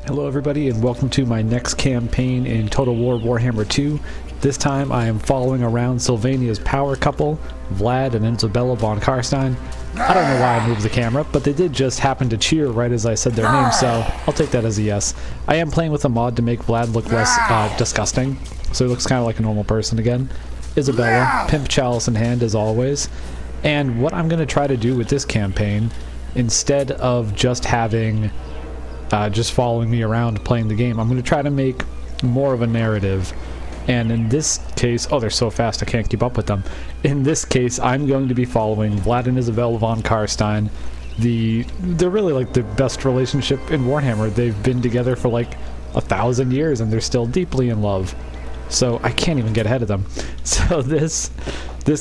Hello everybody and welcome to my next campaign in Total War Warhammer 2. This time I am following around SYLVANIA'S power couple, Vlad and Isabella von Karstein. I don't know why I moved the camera, but they did just happen to cheer right as I said their name, so I'll take that as a yes. I am playing with a mod to make Vlad look less disgusting, so he looks kind of like a normal person again. Isabella, pimp chalice in hand as always. And what I'm going to try to do with this campaign, instead of just having just following me around playing the game, I'm going to try to make more of a narrative. And in this case, oh, they're so fast I can't keep up with them. In this case, I'm going to be following Vlad and Isabella von Karstein. They're really like the best relationship in Warhammer. They've been together for like 1,000 years and they're still deeply in love. So I can't even get ahead of them. So this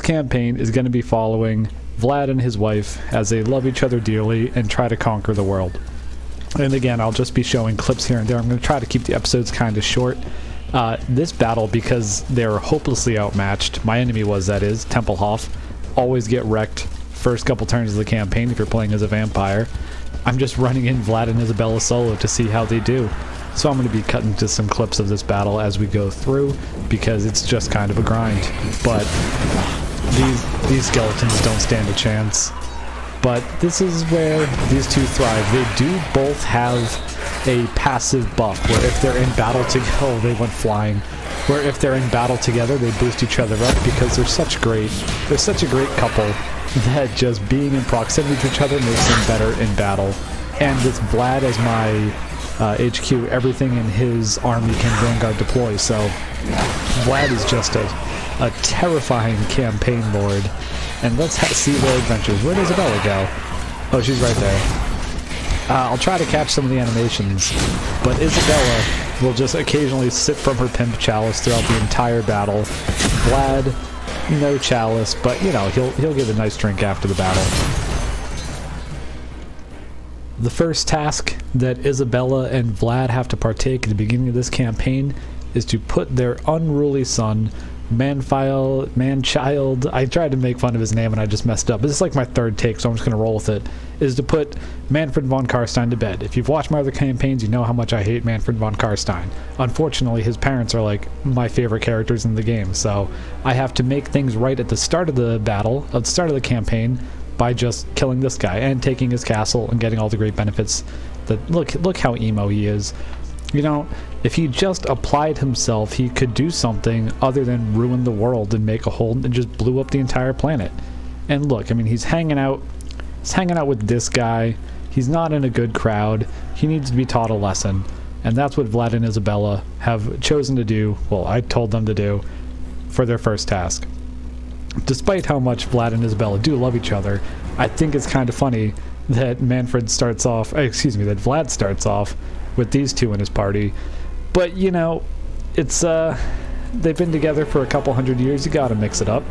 campaign is going to be following Vlad and his wife as they love each other dearly and try to conquer the world. And again, I'll just be showing clips here and there. I'm going to try to keep the episodes kind of short. This battle, because they're hopelessly outmatched, my enemy was, that is, Tempelhof, always get wrecked first couple turns of the campaign if you're playing as a vampire. I'm just running in Vlad and Isabella solo to see how they do. So I'm going to be cutting to some clips of this battle as we go through, because it's just kind of a grind. But these skeletons don't stand a chance. But this is where these two thrive. They do both have a passive buff, where if they're in battle together, oh, they went flying. Where if they're in battle together, they boost each other up because they're such a great couple that just being in proximity to each other makes them better in battle. And with Vlad as my HQ, everything in his army can Vanguard deploy, so Vlad is just a terrifying campaign lord. And let's see their adventures. Where does Isabella go? Oh, she's right there. I'll try to catch some of the animations, but Isabella will just occasionally sip from her pimp chalice throughout the entire battle. Vlad, no chalice, but you know, he'll get a nice drink after the battle. The first task that Isabella and Vlad have to partake at the beginning of this campaign is to put their unruly son, Man-child, I tried to make fun of his name and I just messed up. This is like my third take, so I'm just going to roll with it, is to put Manfred von Karstein to bed. If you've watched my other campaigns, you know how much I hate Manfred von Karstein. Unfortunately, his parents are like my favorite characters in the game, so I have to make things right at the start of the battle, at the start of the campaign, by just killing this guy and taking his castle and getting all the great benefits. That look how emo he is. You know, if he just applied himself, he could do something other than ruin the world and make a hole and just blew up the entire planet. And look, I mean, he's hanging out with this guy. He's not in a good crowd. He needs to be taught a lesson. And that's what Vlad and Isabella have chosen to do, well, I told them to do, for their first task. Despite how much Vlad and Isabella do love each other, I think it's kind of funny that Vlad starts off with these two in his party. But you know, it's they've been together for a couple hundred years. You gotta mix it up.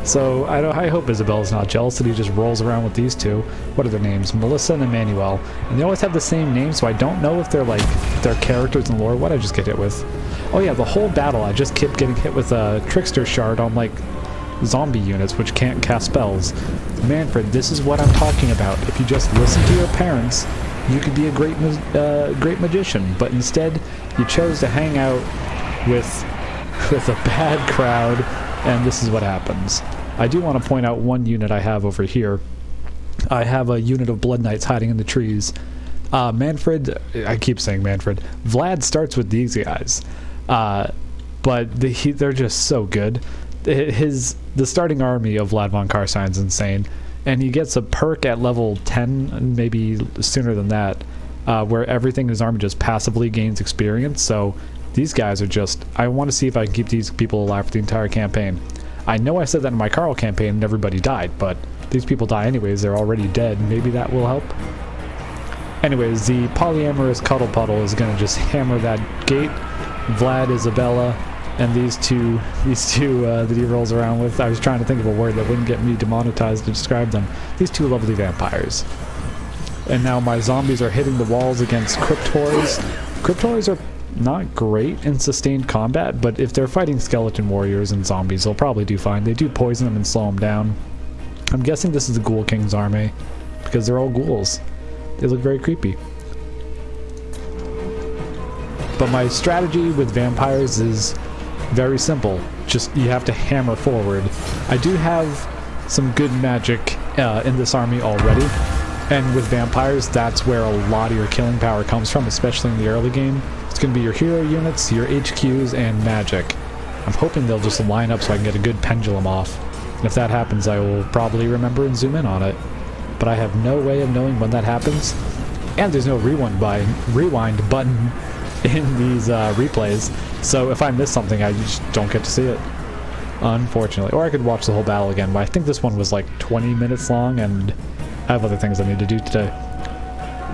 So I hope Isabella's not jealous that he just rolls around with these two. What are their names? Melissa and Emmanuel. And they always have the same name, so I don't know if they're like their characters in lore. What'd I just get hit with? Oh yeah, the whole battle I just kept getting hit with a trickster shard on like zombie units which can't cast spells. Manfred, this is what I'm talking about. If you just listen to your parents, you could be a great magician, but instead you chose to hang out with a bad crowd, and this is what happens. I do want to point out one unit I have over here. I have a unit of Blood Knights hiding in the trees. Manfred, I keep saying Manfred, Vlad starts with these guys, but they're just so good. The starting army of Vlad von Karstein is insane. And he gets a perk at level 10, maybe sooner than that, where everything in his army just passively gains experience. So these guys are just, I want to see if I can keep these people alive for the entire campaign. I know I said that in my Carl campaign and everybody died, but these people die anyways, they're already dead. Maybe that will help. Anyways, the polyamorous Cuddle Puddle is going to just hammer that gate. Vlad, Isabella, and these two that he rolls around with. I was trying to think of a word that wouldn't get me demonetized to describe them. These two lovely vampires. And now my zombies are hitting the walls against Cryptors. Cryptors are not great in sustained combat, but if they're fighting skeleton warriors and zombies, they'll probably do fine. They do poison them and slow them down. I'm guessing this is the Ghoul King's army, because they're all ghouls. They look very creepy. But my strategy with vampires is very simple. Just, you have to hammer forward. I do have some good magic in this army already, and with vampires, that's where a lot of your killing power comes from, especially in the early game. It's going to be your hero units, your HQs, and magic. I'm hoping they'll just line up so I can get a good pendulum off. And if that happens, I will probably remember and zoom in on it. But I have no way of knowing when that happens. And there's no rewind button in these replays. So if I miss something, I just don't get to see it, unfortunately. Or I could watch the whole battle again, but I think this one was like 20 minutes long, and I have other things I need to do today.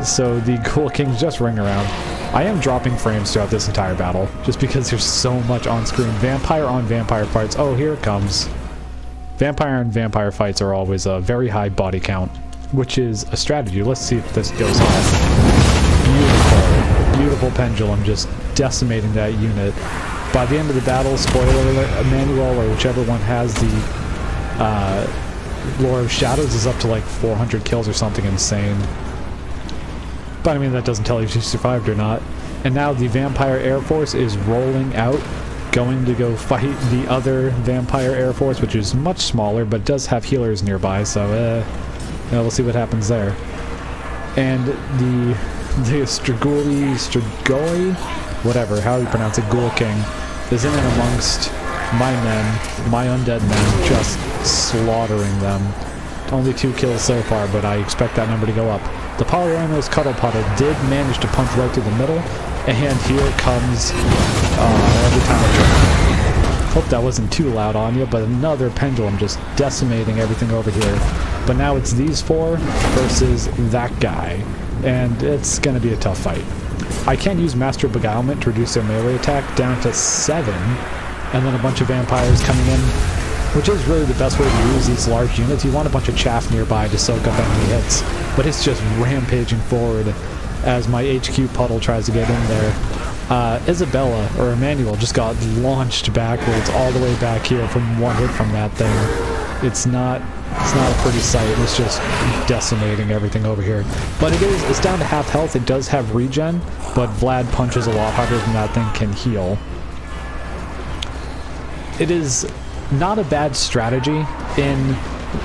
So the Ghoul Kings just ring around. I am dropping frames throughout this entire battle, just because there's so much on-screen. Vampire on vampire fights. Oh, here it comes. Vampire on vampire fights are always a very high body count, which is a strategy. Let's see if this goes off. Beautiful, beautiful pendulum, just decimating that unit. By the end of the battle, spoiler alert, Emmanuel, or whichever one has the Lore of Shadows, is up to like 400 kills or something insane. But I mean, that doesn't tell you if she survived or not. And now the Vampire Air Force is rolling out, going to go fight the other Vampire Air Force, which is much smaller, but does have healers nearby, so we'll see what happens there. And the Strigoi, whatever, how you pronounce it, Ghoul King, is in and amongst my men, my undead men, just slaughtering them. Only 2 kills so far, but I expect that number to go up. The Polyranos Cuddle Puddle did manage to punch right through the middle, and here it comes every time I try. Hope that wasn't too loud on you, but another pendulum just decimating everything over here. But now it's these 4 versus that guy, and it's going to be a tough fight. I can use Master Beguilement to reduce their melee attack down to 7, and then a bunch of vampires coming in, which is really the best way to use these large units. You want a bunch of chaff nearby to soak up enemy hits, but it's just rampaging forward as my HQ puddle tries to get in there. Isabella, or Emmanuel, just got launched backwards all the way back here from one hit from that thing. It's not a pretty sight. It's just decimating everything over here. But it's down to half health. It does have regen, but Vlad punches a lot harder than that thing can heal. It is not a bad strategy in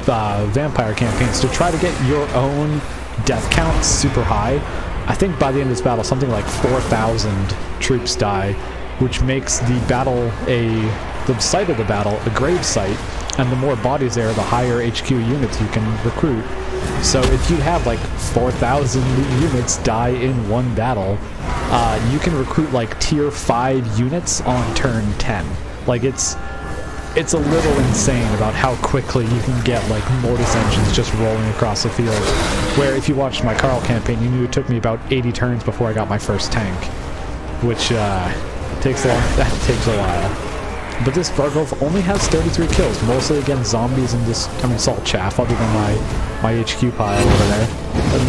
vampire campaigns to try to get your own death count super high. I think by the end of this battle, something like 4,000 troops die, which makes the battle the site of the battle a grave site, and the more bodies there, the higher HQ units you can recruit. So if you have like 4,000 units die in one battle, you can recruit like tier 5 units on turn 10. Like it's a little insane about how quickly you can get like Mortis engines just rolling across the field. Where if you watched my Carl campaign, you knew it took me about 80 turns before I got my first tank, which takes a while. But this Vargolf only has 33 kills, mostly against zombies and salt chaff, other than my HQ pile over there.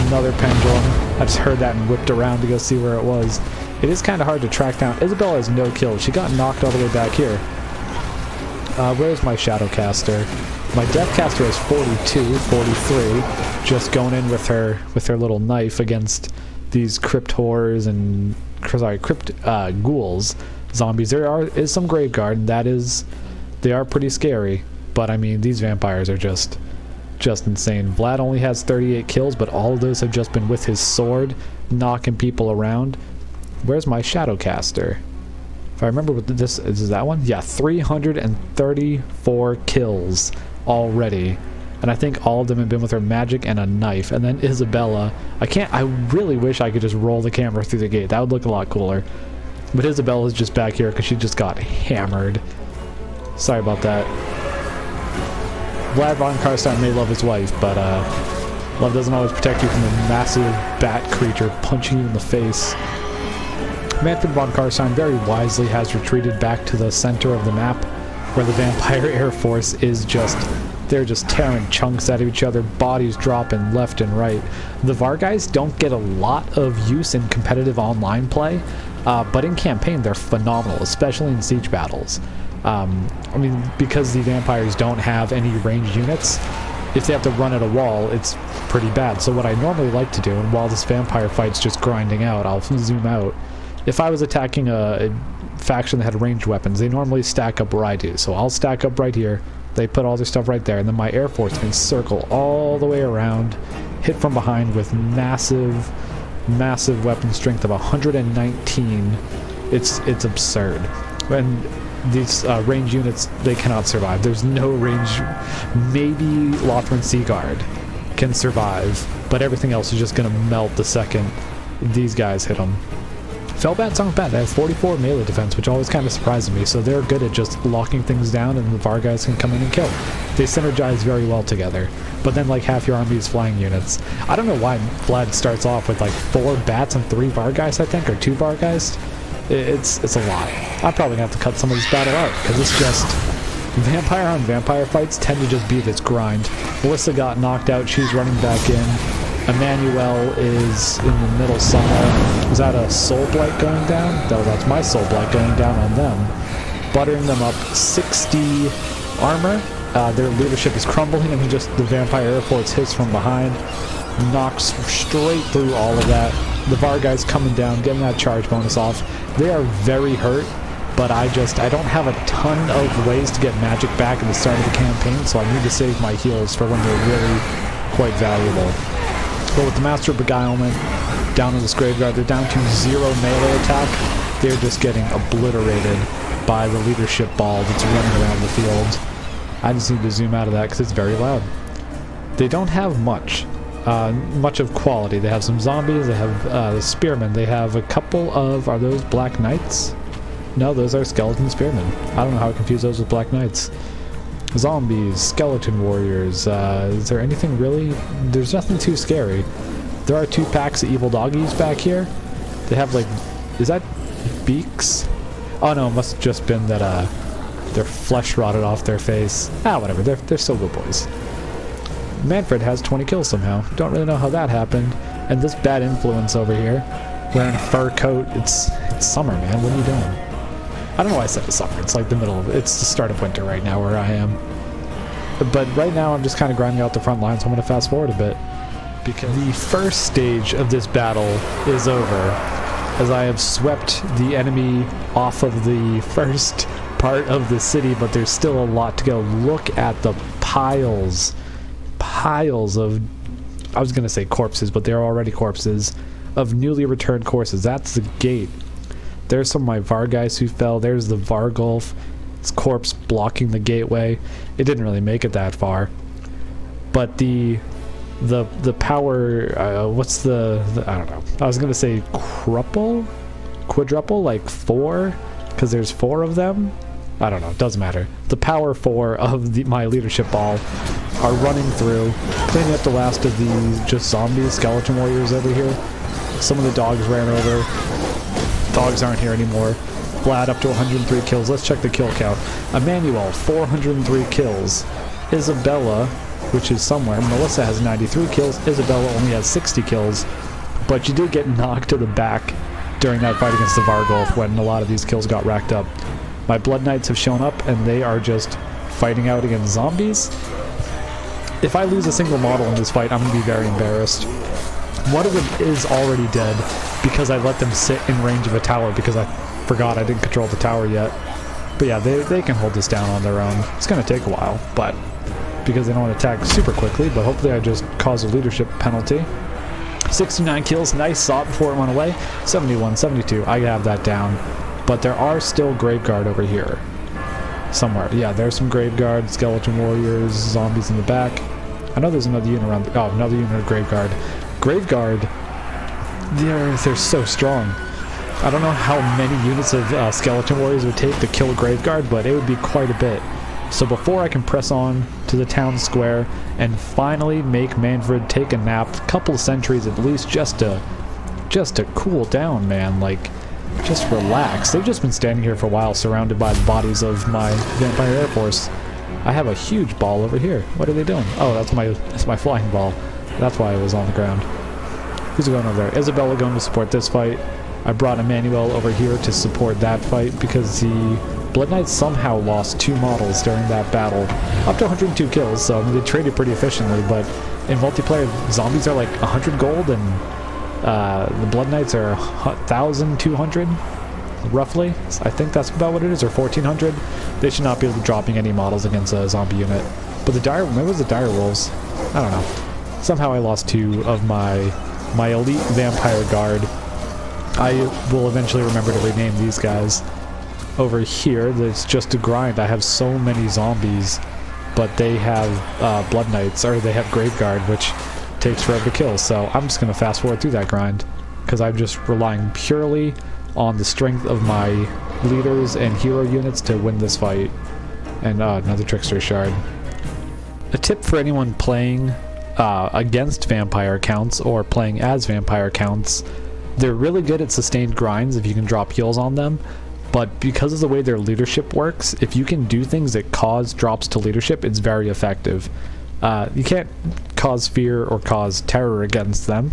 Another pendulum. I just heard that and whipped around to go see where it was. It is kind of hard to track down. Isabella has no kills. She got knocked all the way back here. Where's my Shadowcaster? My Deathcaster is 42, 43, just going in with her little knife against these crypt horrors and crypt ghouls, zombies. There is some Graveguard, and they are pretty scary. But I mean, these vampires are just insane. Vlad only has 38 kills, but all of those have just been with his sword, knocking people around. Where's my Shadowcaster? If I remember what this is, that one? Yeah, 334 kills already. And I think all of them have been with her magic and a knife. And then Isabella, I really wish I could just roll the camera through the gate. That would look a lot cooler. But Isabella's just back here because she just got hammered. Sorry about that. Vlad von Karstein may love his wife, but love doesn't always protect you from a massive bat creature punching you in the face. Manfred von Karstein very wisely has retreated back to the center of the map, where the Vampire Air Force is they're just tearing chunks out of each other, bodies dropping left and right. The Varguys don't get a lot of use in competitive online play, but in campaign they're phenomenal, especially in siege battles. I mean, because the vampires don't have any ranged units, if they have to run at a wall, it's pretty bad. So what I normally like to do, and while this vampire fight's just grinding out, I'll zoom out, if I was attacking a faction that had ranged weapons, they normally stack up where I do. So I'll stack up right here. They put all their stuff right there, and then my Air Force can circle all the way around, hit from behind with massive weapon strength of 119. It's absurd. And these range units, they cannot survive. There's no range. Maybe Lothran Seaguard can survive, but everything else is just going to melt the second these guys hit them. Felbats aren't bad. They have 44 melee defense, which always kind of surprises me, so they're good at just locking things down, and the Var guys can come in and kill. They synergize very well together, but then like half your army is flying units. I don't know why Vlad starts off with like 4 bats and 3 Var guys, I think, or 2 Var guys. It's a lot. I'm probably gonna have to cut some of this battle out, because it's just vampire on vampire fights tend to just be this grind. Melissa got knocked out, she's running back in. Emmanuel is in the middle somewhere. Is that a Soul Blight going down? No, that's my Soul Blight going down on them. Buttering them up 60 armor. Their leadership is crumbling, and just the vampire airports hits from behind. Knocks straight through all of that. The Var guys coming down, getting that charge bonus off. They are very hurt, but I don't have a ton of ways to get magic back at the start of the campaign, so I need to save my heals for when they're really quite valuable. But with the Master of Beguilement down in this graveyard, they're down to 0 melee attack. They're just getting obliterated by the leadership ball that's running around the field. I just need to zoom out of that because it's very loud. They don't have much of quality. They have some zombies, they have the spearmen, they have a couple of, are those Black Knights? No, those are skeleton spearmen. I don't know how I confuse those with Black Knights. Zombies, skeleton warriors, is there anything really? There's nothing too scary. There are 2 packs of evil doggies back here. They have like, is that beaks? Oh no, it must have just been that their flesh rotted off their face. Ah, whatever, they're still good boys. Manfred has 20 kills somehow. Don't really know how that happened. And this bad influence over here, wearing a fur coat. It's summer, man. What are you doing? I don't know why I said it's summer. It's like the middle of it. It's the start of winter right now where I am. But right now I'm just kind of grinding out the front line, so I'm going to fast forward a bit. Because the first stage of this battle is over, as I have swept the enemy off of the first part of the city, but there's still a lot to go. Look at the piles of, I was going to say corpses, but they're already corpses, of newly returned corpses. That's the gate. There's some of my Var guys who fell. There's the Vargulf. Its corpse blocking the gateway. It didn't really make it that far. But the power, what's the I don't know. I was going to say quadruple, like 4, because there's 4 of them. I don't know, it doesn't matter. The power 4 of my leadership ball are running through, cleaning up the last of these just zombies, skeleton warriors over here. Some of the dogs ran over. Dogs aren't here anymore. Vlad up to 103 kills. Let's check the kill count. Emmanuel, 403 kills. Isabella, which is somewhere. Melissa has 93 kills. Isabella only has 60 kills. But you did get knocked to the back during that fight against the Vargulf when a lot of these kills got racked up. My Blood Knights have shown up, and they are just fighting out against zombies. If I lose a single model in this fight, I'm going to be very embarrassed. One of them is already dead because I let them sit in range of a tower because I forgot I didn't control the tower yet. But yeah, they can hold this down on their own. It's going to take a while, but because they don't attack super quickly, but hopefully I just cause a leadership penalty. 69 kills, nice, saw it before it went away. 71, 72, I have that down. But there are still Graveguard over here. Somewhere. Yeah, there's some Graveguard, skeleton warriors, zombies in the back. I know there's another unit around the, oh, another unit of Graveguard. Graveguard, they're so strong. I don't know how many units of skeleton warriors it would take to kill a Graveguard, but it would be quite a bit. So before I can press on to the town square and finally make Manfred take a nap, a couple of sentries at least, just to cool down, man. Like, just relax. They've just been standing here for a while, surrounded by the bodies of my Vampire Air Force. I have a huge ball over here. What are they doing? Oh, that's my flying ball. That's why it was on the ground. Who's going over there? Isabella going to support this fight. I brought Emmanuel over here to support that fight because the Blood Knights somehow lost 2 models during that battle. Up to 102 kills, so I mean, they traded pretty efficiently, but in multiplayer, zombies are like 100 gold, and The Blood Knights are 1,200, roughly. I think that's about what it is, or 1,400. They should not be dropping any models against a zombie unit. But the dire, maybe it was the dire wolves. I don't know. Somehow I lost 2 of my elite vampire guard. I will eventually remember to rename these guys. Over here, it's just a grind. I have so many zombies, but they have Blood Knights, or they have Grave Guard, which takes forever to kill. So I'm just going to fast forward through that grind, because I'm just relying purely on the strength of my leaders and hero units to win this fight. And another Trickster Shard. A tip for anyone playing against vampire accounts or playing as vampire accounts: they're really good at sustained grinds if you can drop heals on them, but because of the way their leadership works, if you can do things that cause drops to leadership, it's very effective. You can't cause fear or cause terror against them,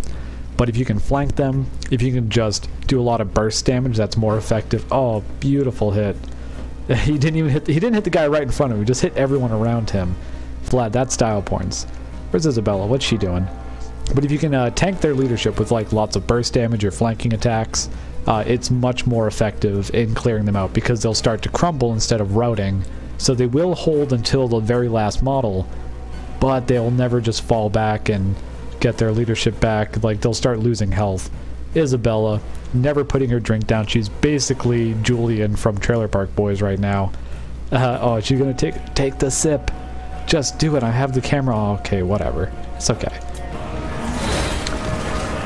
but if you can flank them, if you can just do a lot of burst damage, that's more effective. Oh, beautiful hit. He didn't hit the guy right in front of him, he just hit everyone around him. Vlad, that's style points. Where's Isabella? What's she doing? But if you can tank their leadership with like lots of burst damage or flanking attacks, it's much more effective in clearing them out, because they'll start to crumble instead of routing. So they will hold until the very last model, but they'll never just fall back and get their leadership back. Like, they'll start losing health. Isabella, never putting her drink down. She's basically Julian from Trailer Park Boys right now. Oh, she's gonna take the sip. Just do it. I have the camera. Oh, okay, whatever. It's okay.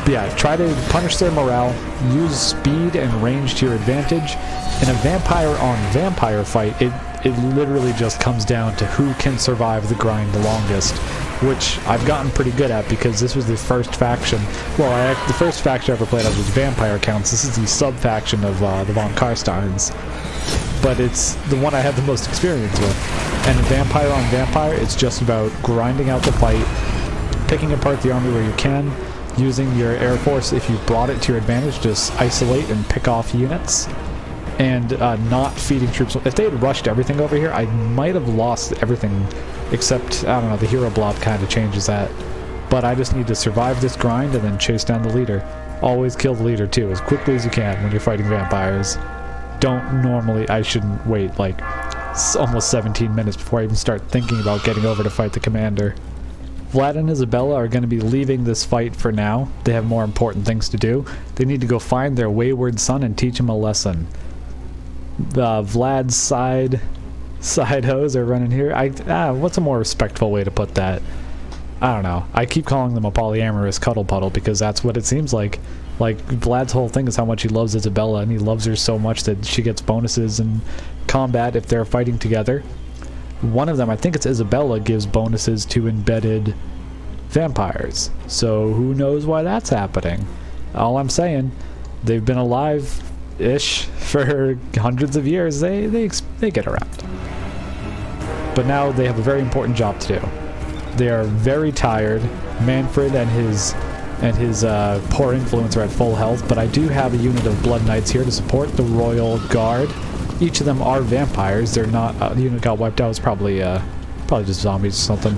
But yeah, try to punish their morale. Use speed and range to your advantage. In a vampire on vampire fight, it literally just comes down to who can survive the grind the longest, which I've gotten pretty good at, because this was the first faction. Well, the first faction I ever played as was vampire accounts. This is the sub-faction of the von Karsteins, but it's the one I have the most experience with. And in vampire on vampire, it's just about grinding out the fight, picking apart the army where you can, using your air force if you brought it to your advantage, just isolate and pick off units, and not feeding troops. If they had rushed everything over here, I might have lost everything, except, I don't know, the hero blob kind of changes that. But I just need to survive this grind and then chase down the leader. Always kill the leader too, as quickly as you can when you're fighting vampires. Don't normally, I shouldn't wait like almost 17 minutes before I even start thinking about getting over to fight the commander. Vlad and Isabella are going to be leaving this fight for now. They have more important things to do. They need to go find their wayward son and teach him a lesson. Vlad's side hoes are running here. What's a more respectful way to put that? I don't know. I keep calling them a polyamorous cuddle puddle because that's what it seems like. Like, Vlad's whole thing is how much he loves Isabella, and he loves her so much that she gets bonuses in combat if they're fighting together. One of them, I think it's Isabella, gives bonuses to embedded vampires. So who knows why that's happening? All I'm saying, they've been alive-ish for hundreds of years. They get around. But now they have a very important job to do. They are very tired. Manfred and his poor influence are at full health, but I do have a unit of Blood Knights here to support the Royal Guard. Each of them are vampires. They're not, the unit got wiped out. It's probably just zombies or something.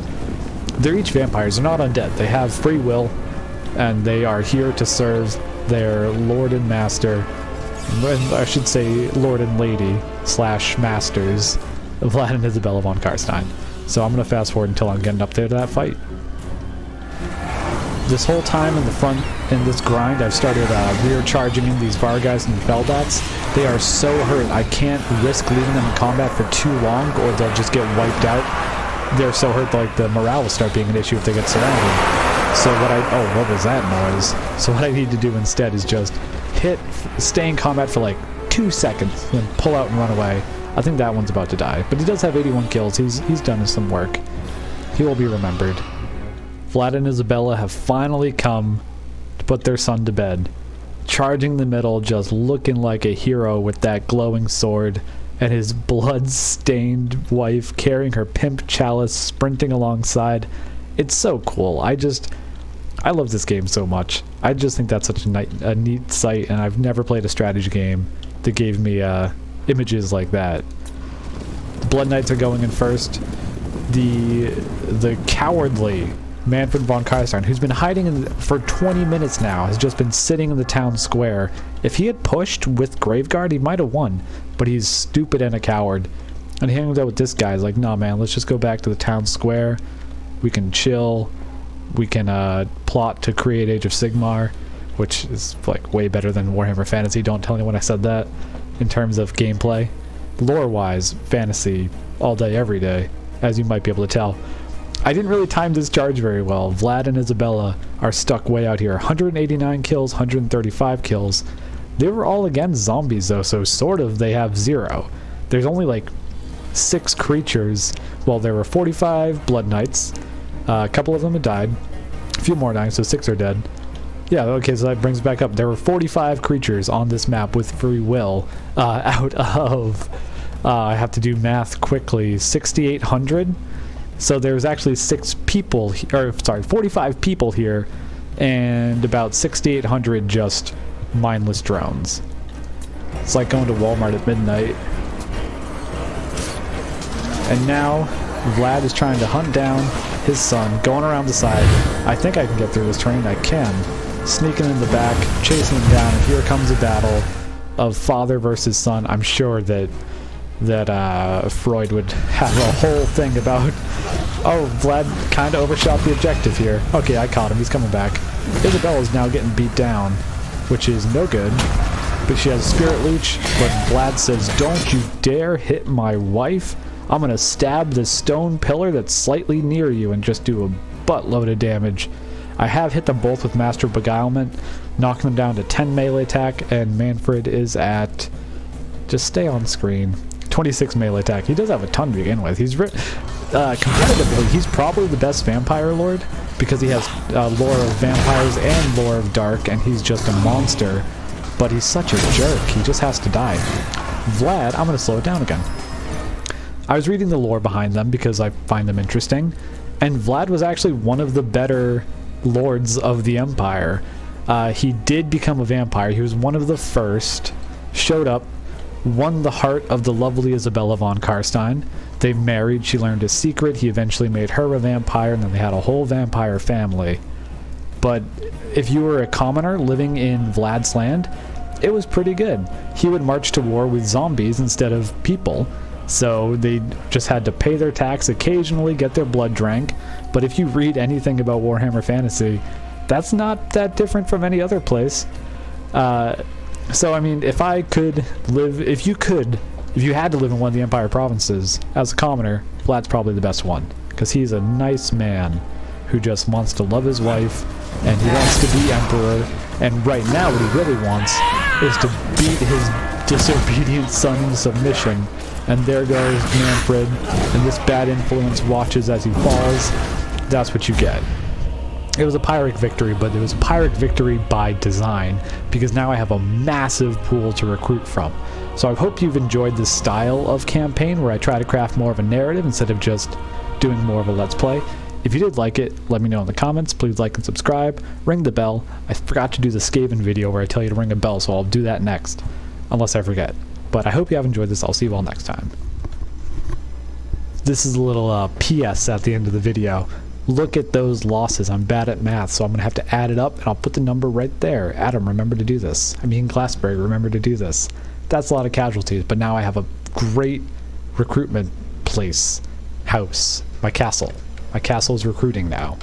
They're each vampires. They're not undead. They have free will, and they are here to serve their Lord and Master, I should say Lord and Lady / Masters, Vlad and Isabella von Karstein. So I'm going to fast forward until I'm getting up there to that fight. This whole time in the front, in this grind, I've started rear charging in these Vargas and Feldats. They are so hurt. I can't risk leaving them in combat for too long, or they'll just get wiped out. They're so hurt, like, the morale will start being an issue if they get surrounded. So what was that noise? So what I need to do instead is just stay in combat for like 2 seconds, then pull out and run away. I think that one's about to die, but he does have 81 kills. He's done some work. He will be remembered. Vlad and Isabella have finally come to put their son to bed. Charging the middle, just looking like a hero with that glowing sword, and his blood-stained wife carrying her pimp chalice, sprinting alongside. It's so cool. I love this game so much. I just think that's such a neat sight, and I've never played a strategy game that gave me images like that. The Blood Knights are going in first. The cowardly Manfred von Karstein, who's been hiding for 20 minutes now, has just been sitting in the town square. If he had pushed with Graveguard, he might have won, but he's stupid and a coward. And he hangs out with this guy. He's like, nah, man, let's just go back to the town square. We can chill. We can plot to create Age of Sigmar, which is like way better than Warhammer Fantasy. Don't tell anyone I said that in terms of gameplay. Lore-wise, fantasy all day, every day, as you might be able to tell. I didn't really time this charge very well. Vlad and Isabella are stuck way out here. 189 kills, 135 kills. They were all against zombies though, so sort of they have 0. There's only like 6 creatures. Well, there were 45 Blood Knights. A couple of them had died. A few more dying, so 6 are dead. Yeah, okay, so that brings back up. There were 45 creatures on this map with free will out of, I have to do math quickly, 6,800. So there's actually 45 people here, and about 6,800 just mindless drones. It's like going to Walmart at midnight. And now Vlad is trying to hunt down his son, going around the side. I think I can get through this terrain. I can. Sneaking in the back, chasing him down, and here comes a battle of father versus son. I'm sure that Freud would have a whole thing about, oh, Vlad kind of overshot the objective here. Okay, I caught him. He's coming back. Isabella's now getting beat down, which is no good. But she has a Spirit Leech, but Vlad says, don't you dare hit my wife. I'm going to stab the stone pillar that's slightly near you and just do a buttload of damage. I have hit them both with Master Beguilement, knocking them down to 10 melee attack, and Manfred is at, just stay on screen, 26 melee attack. He does have a ton to begin with. He's competitively, he's probably the best vampire lord because he has lore of vampires and lore of dark, and he's just a monster. But he's such a jerk. He just has to die. Vlad, I'm going to slow it down again. I was reading the lore behind them because I find them interesting, and Vlad was actually one of the better lords of the Empire. He did become a vampire. He was one of the first, showed up, won the heart of the lovely Isabella von Karstein. They married, she learned his secret, he eventually made her a vampire, and then they had a whole vampire family. But if you were a commoner living in Vlad's land, it was pretty good. He would march to war with zombies instead of people, so they just had to pay their tax, occasionally get their blood drank. But if you read anything about Warhammer Fantasy, that's not that different from any other place. So I mean, if I could live, if you had to live in one of the Empire provinces as a commoner, Vlad's probably the best one, because he's a nice man who just wants to love his wife, and he wants to be emperor, and right now what he really wants is to beat his disobedient son in submission. And there goes Manfred, and this bad influence watches as he falls. That's what you get. It was a Pyrrhic victory, but it was a Pyrrhic victory by design, because now I have a massive pool to recruit from. So I hope you've enjoyed this style of campaign where I try to craft more of a narrative instead of just doing more of a let's play. If you did like it, let me know in the comments. Please like and subscribe. Ring the bell. I forgot to do the Skaven video where I tell you to ring a bell, so I'll do that next, unless I forget. But I hope you have enjoyed this. I'll see you all next time. This is a little PS at the end of the video. Look at those losses. I'm bad at math, so I'm going to have to add it up, and I'll put the number right there. Adam, remember to do this. I mean, Glassberg, remember to do this. That's a lot of casualties, but now I have a great recruitment house. My castle. My castle is recruiting now.